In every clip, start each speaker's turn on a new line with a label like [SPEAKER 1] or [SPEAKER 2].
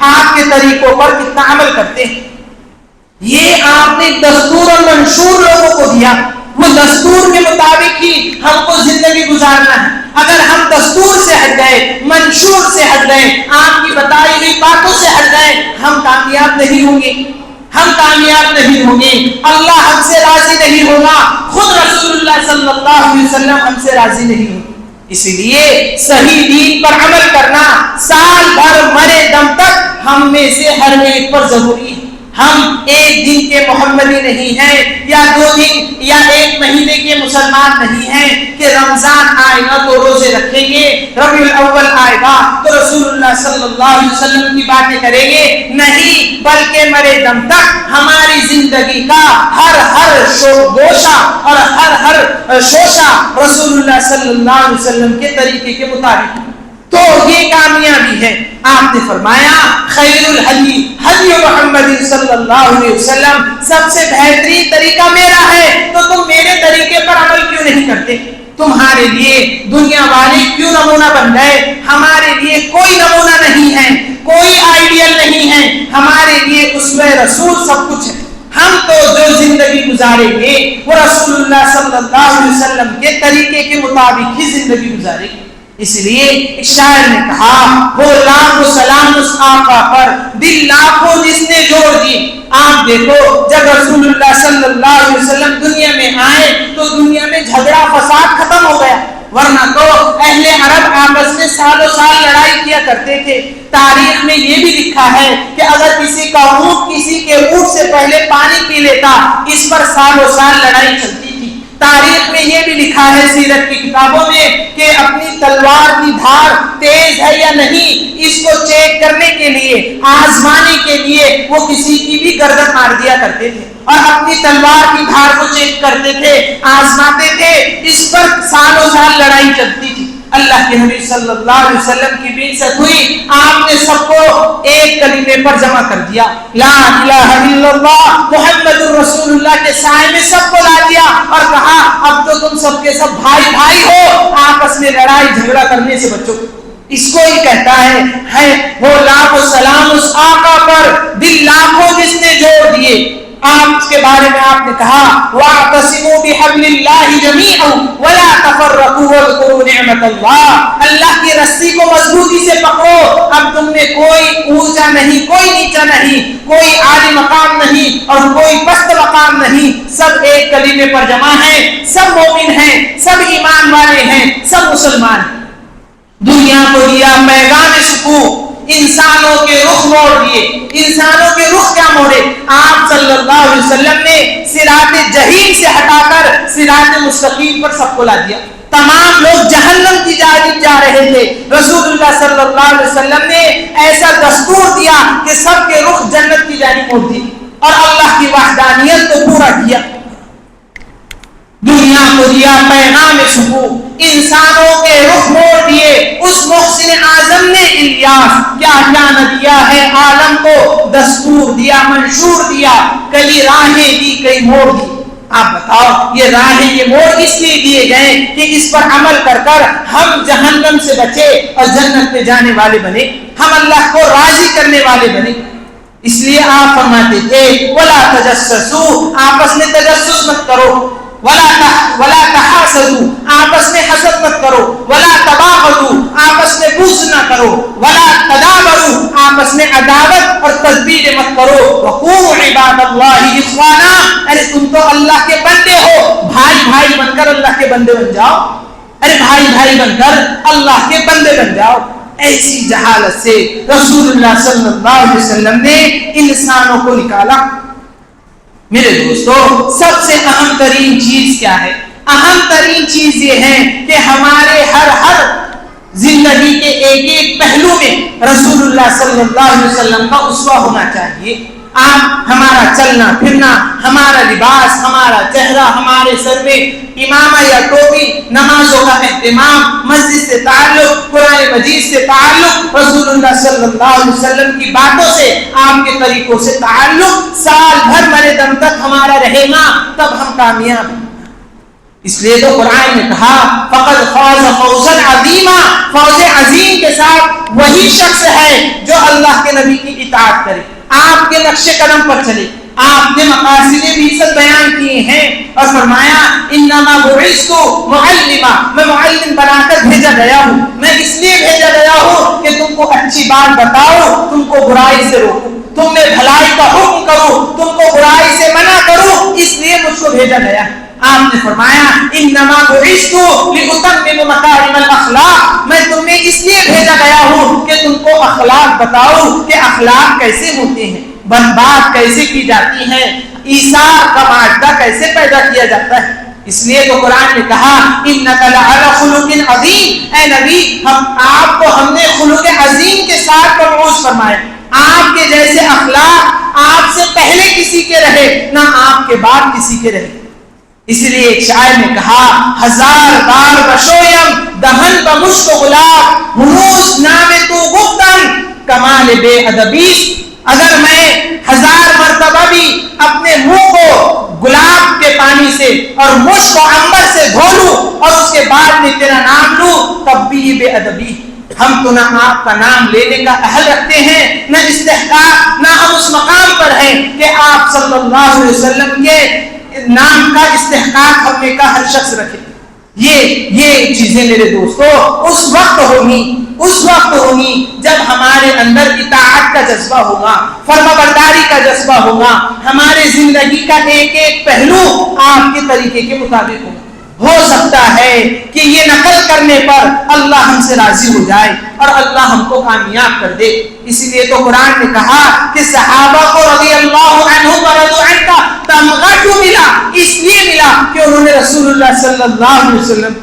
[SPEAKER 1] آپ کے طریقوں پر کتنا عمل کرتے ہیں. یہ آپ نے دستور اور منشور لوگوں کو دیا، وہ دستور کے مطابق ہی ہم کو زندگی گزارنا ہے. اگر ہم دستور سے ہٹ گئے، منشور سے ہٹ گئے، آپ کی بتائی ہوئی باتوں سے ہٹ گئے، ہم کامیاب نہیں ہوں گے، ہم کامیاب نہیں ہوں گے. اللہ ہم سے راضی نہیں ہوگا، خود رسول اللہ صلی اللہ علیہ وسلم ہم سے راضی نہیں ہوگا. اس لیے صحیح دین پر عمل کرنا سال بھر مرے دم تک ہم میں سے ہر ایک پر ضروری ہے. ہم ایک دن کے محمدی نہیں ہیں، یا 2 دن یا 1 مہینے کے مسلمان نہیں ہیں کہ رمضان آئے گا تو روزے رکھیں گے، ربیع الاول آئے گا تو رسول اللہ صلی اللہ علیہ وسلم کی باتیں کریں گے. نہیں، بلکہ مرے دم تک ہماری زندگی کا ہر گوشہ اور ہر شوشہ رسول اللہ صلی اللہ علیہ وسلم کے طریقے کے مطابق. تو یہ کامیابی ہے. آپ نے فرمایا خیر الحدی حدی محمد صلی اللہ علیہ وسلم، سب سے بہترین طریقہ میرا ہے، تو تم میرے طریقے پر عمل کیوں نہیں کرتے؟ تمہارے لیے دنیا والے کیوں نمونہ بن گئے؟ ہمارے لیے کوئی نمونہ نہیں ہے، کوئی آئیڈیل نہیں ہے. ہمارے لیے اسوہ رسول سب کچھ ہے. ہم تو جو زندگی گزاریں گے وہ رسول اللہ صلی اللہ علیہ وسلم کے طریقے کے مطابق ہی زندگی گزاریں گے. اس لیے ایک شاعر نے کہا، وہ لاکھ سلام اس آقا پر، دل لاکھوں جس نے جوڑ دی. آپ دیکھو، جب رسول اللہ صلی اللہ علیہ وسلم دنیا میں آئے تو دنیا میں جھگڑا فساد ختم ہو گیا، ورنہ تو اہل عرب آپس میں سالوں سال لڑائی کیا کرتے تھے. تاریخ میں یہ بھی لکھا ہے کہ اگر کسی کا اونٹ کسی کے اونٹ سے پہلے پانی پی لیتا، اس پر سالوں سال لڑائی چلتی تھی. تاریخ میں یہ بھی لکھا ہے سیرت کی کتابوں میں کہ اپنی تلوار کی دھار تیز ہے یا نہیں، اس کو چیک کرنے کے لیے، آزمانے کے لیے وہ کسی کی بھی گردن مار دیا کرتے تھے اور اپنی تلوار کی دھار کو چیک کرتے تھے، آزماتے تھے. اس پر سالوں سال لڑائی چلتی تھی. اللہ کے نبی صلی اللہ علیہ وسلم کی بعثت ہوئی، آپ نے سب کو ایک کلمے پر جمع کر دیا، لا الہ الا اللہ محمد الرسول اللہ کے سائے میں سب کو لا دیا اور کہا اب تو تم سب کے سب بھائی بھائی ہو، آپس میں لڑائی جھگڑا کرنے سے بچو. اس کو ہی کہتا ہے وہ لاکھ سلام اس آقا پر، دل لاکھوں جس نے جوڑ دیے. آپ کے بارے میں آپ نے کہا وَاعْتَصِمُوا بِحَبْلِ اللَّهِ جَمِيعًا وَلَا تَفَرَّقُوا وَاذْكُرُوا نِعْمَةَ اللَّهِ. اللہ کی رسی کو مضبوطی سے پکڑو. اب تم میں کوئی اونچا نہیں، کوئی نیچا نہیں، کوئی عالی مقام نہیں اور کوئی پست مقام نہیں، سب ایک کلمے پر جمع ہیں، سب مومن ہیں، سب ایمان والے ہیں، سب مسلمان ہیں. دنیا کو دیا پیغام سکون، انسانوں کے رخ موڑ دیے. انسانوں کے رخ کیا موڑے؟ آپ صلی اللہ علیہ وسلم نے صراط جحیم سے ہٹا کر صراط مستقیم پر سب کو لا دیا. تمام لوگ جہنم کی جانب جا رہے تھے، رسول اللہ صلی اللہ علیہ وسلم نے ایسا دستور دیا کہ سب کے رخ جنت کی جانب موڑ دی اور اللہ کی وحدانیت کو پورا کیا. دنیا کو دیا پیغام سکون، انسانوں کے رخ موڑ دیے. اس محسن اعظم نے الیاس کیا کیا نہ دیا ہے عالم کو، دستور دیا، منشور دیا، کئی راہیں دی، کئی موڑ دی. آپ بتاؤ یہ راہیں یہ موڑ اس لیے دیے گئے کہ اس پر عمل کر کر ہم جہنم سے بچے اور جنت میں جانے والے بنے، ہم اللہ کو راضی کرنے والے بنے. اس لیے آپ فرماتے تھے ولا تجسسوا، آپس میں تجسس مت کرو، ولا تحاسدوا، آپس میں حسد مت کرو، ولا تباغضوا، آپس میں بغض نہ کرو، ولا تدابروا، آپس میں عداوت اور تدبیر مت کرو. وقولوا عباد اللہ اخوانا، ارے تم تو اللہ کے بندے ہو، بھائی بھائی بن کر اللہ کے بندے بن جاؤ. ارے بھائی بھائی بن کر اللہ کے بندے بن جاؤ. ایسی جہالت سے رسول اللہ صلی اللہ علیہ وسلم نے انسانوں کو نکالا. میرے دوستو، سب سے اہم ترین چیز کیا ہے؟ اہم ترین چیز یہ ہے کہ ہمارے ہر زندگی کے ایک ایک پہلو میں رسول اللہ صلی اللہ علیہ وسلم کا اسوہ ہونا چاہیے. آپ ہمارا چلنا پھرنا، ہمارا لباس، ہمارا چہرہ، ہمارے سر میں امامہ یا ٹوپی، نمازوں کا اہتمام، مسجد سے تعلق، قرآن مجید سے تعلق، رسول اللہ صلی اللہ علیہ وسلم کی باتوں سے، آپ کے طریقوں سے تعلق سال بھر مرے دم تک ہمارا رہے گا، تب ہم کامیاب ہیں. اس لیے تو قرآن نے کہا فقد فاز فوزا عظیما، فوز عظیم کے ساتھ وہی شخص ہے جو اللہ کے نبی کی اطاعت کرے, آپ کے نقش قدم پر چلے. آپ نے مقاصد بعثت بیان کیے ہیں اور فرمایا انما بعثت معلما, میں معلم بنا کر بھیجا گیا ہوں. میں اس لیے بھیجا گیا ہوں کہ تم کو اچھی بات بتاؤ, تم کو برائی سے روکوں, تم میں بھلائی کا حکم کروں, تم کو برائی سے منع کروں, اس لیے مجھ کو بھیجا گیا. آپ نے فرمایا انما بعثت لاتمم مکارم الاخلاق, میں تمہیں اس لیے بھیجا گیا ہوں کہ تم کو اخلاق بتاؤں کہ اخلاق کیسے ہوتے ہیں, بات کیسے کی جاتی ہے, ایثار کا معاہدہ کیسے پیدا کیا جاتا ہے. اس لیے تو قرآن نے کہا انک لعلی خلق عظیم, اے نبی ہم نے خلق عظیم کے ساتھ مبعوث فرمایا. آپ کے جیسے اخلاق آپ سے پہلے کسی کے رہے نہ آپ کے بعد کسی کے رہے. اسی لیے ایک شاعر نے کہا ہزار بار بشویم دہن بمشک گلاب ہنوز نام تو گفتن کمال بے ادبی. اگر میں ہزار مرتبہ بھی اپنے منہ کو گلاب کے پانی سے اور مشک و عنبر سے دھو لوں اور اس کے بعد میں تیرا نام لوں تب بھی یہ بے ادبی. ہم تو نہ آپ کا نام لینے کا اہل رکھتے ہیں, نہ استحقاق, نہ ہم اس مقام پر ہیں کہ آپ صلی اللہ علیہ وسلم کے نام کا استحقاق ہم نے کا ہر شخص رکھے. یہ چیزیں میرے دوستو اس وقت ہوگی جب ہمارے اندر اطاعت کا جذبہ ہوگا, فرما برداری کا جذبہ ہوگا, ہمارے زندگی کا ایک ایک پہلو آپ کے طریقے کے مطابق ہوگا. ہو سکتا ہے کہ یہ نقل کرنے پر اللہ ہم سے راضی ہو جائے اور اللہ ہم کو کامیاب کر دے. اسی لیے تو قرآن نے کہا کہ صحابہ کو رضی اللہ عنہم ورضوا عنہ کا تمغہ کیوں ملا, اس لیے ملا کہ انہوں نے رسول اللہ صلی اللہ علیہ وسلم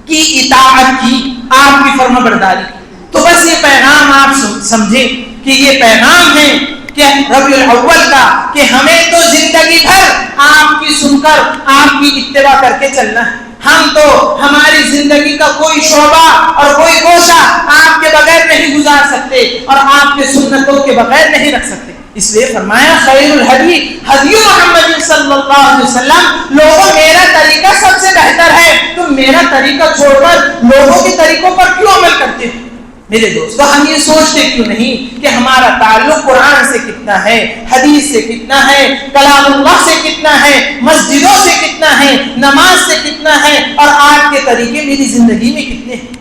[SPEAKER 1] کی اطاعت کی, آپ کی فرما برداری کی. تو بس یہ پیغام آپ سمجھیں کہ یہ پیغام ہے کہ ربیع الاول کا کہ ہمیں تو زندگی بھر آپ کی سن کر آپ کی اتباع کر کے چلنا ہے. ہم تو ہماری زندگی کا کوئی شعبہ اور کوئی گوشہ آپ کے بغیر نہیں گزار سکتے اور آپ کے سنتوں کے بغیر نہیں رکھ سکتے. اس لیے فرمایا خیر الہدی ہدی محمد صلی اللہ علیہ وسلم, لوگوں میرا طریقہ سب سے بہتر ہے, تم میرا طریقہ چھوڑ کر لوگوں کے طریقوں پر کیوں عمل کرتے ہو. میرے دوستو ہم یہ سوچتے کیوں نہیں کہ ہمارا تعلق قرآن سے کتنا ہے, حدیث سے کتنا ہے, کلام اللہ سے کتنا ہے, مسجدوں سے کتنا ہے, نماز سے کتنا ہے اور آپ کے طریقے میری زندگی میں کتنے ہیں.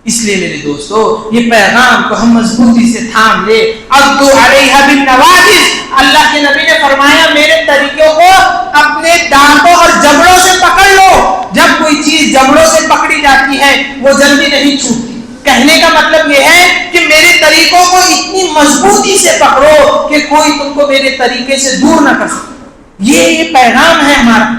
[SPEAKER 1] اس لیے میرے دوستو یہ پیغام کو ہم مضبوطی سے تھام لے. عضوا علیہا بالنواجذ, اللہ کے نبی نے فرمایا میرے طریقوں کو اپنے دانتوں اور جبڑوں سے پکڑ لو. جب کوئی چیز جبڑوں سے پکڑی جاتی ہے وہ جلدی نہیں چھوٹتی. کہنے کا مطلب یہ ہے کہ میرے طریقوں کو اتنی مضبوطی سے پکڑو کہ کوئی تم کو میرے طریقے سے دور نہ کر سکے. یہ پیغام ہے ہمارا.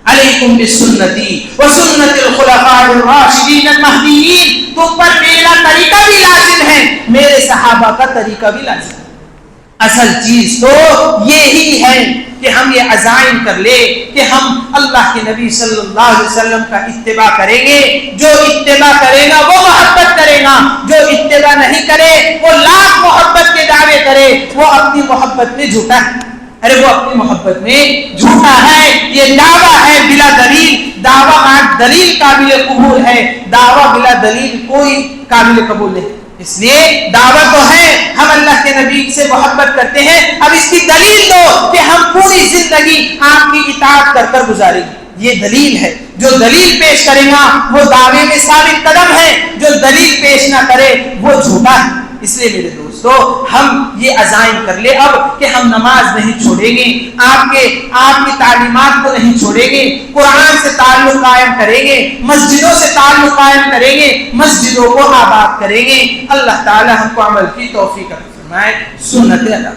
[SPEAKER 1] علیکم بسنتی وسنت الخلفاء الراشدین المہدیین, تم پر میرا طریقہ بھی لازم ہے, میرے صحابہ کا طریقہ بھی لازم ہے. اصل چیز تو یہی ہے کہ ہم یہ عزائم کر لے کہ ہم اللہ کے نبی صلی اللہ علیہ وسلم کا اتباع کریں گے. جو اتباع کرے گا وہ محبت کرے گا, جو اتباع نہیں کرے وہ لاکھ محبت کے دعوے کرے, وہ اپنی محبت میں جھوٹا ہے. ارے وہ اپنی محبت میں جھوٹا ہے. یہ دعویٰ ہے بلا دلیل, دعویٰ دلیل قابل قبول ہے, دعویٰ بلا دلیل کوئی قابل قبول نہیں. اس لیے دعویٰ تو ہے ہم اللہ کے نبی سے محبت کرتے ہیں, اب اس کی دلیل دو کہ ہم پوری زندگی آپ کی اطاعت کر کر گزاریں گے. یہ دلیل ہے. جو دلیل پیش کرے گا وہ دعوے میں ثابت قدم ہے, جو دلیل پیش نہ کرے وہ جھوٹا ہے. اس لیے میرے دوستو ہم یہ عزائم کر لے اب کہ ہم نماز نہیں چھوڑیں گے, آپ کی تعلیمات کو نہیں چھوڑیں گے, قرآن سے تعلق قائم کریں گے, مسجدوں سے تعلق قائم کریں گے, مسجدوں کو آباد کریں گے. اللہ تعالی ہم کو عمل کی توفیق عطا فرمائے. سنت ادا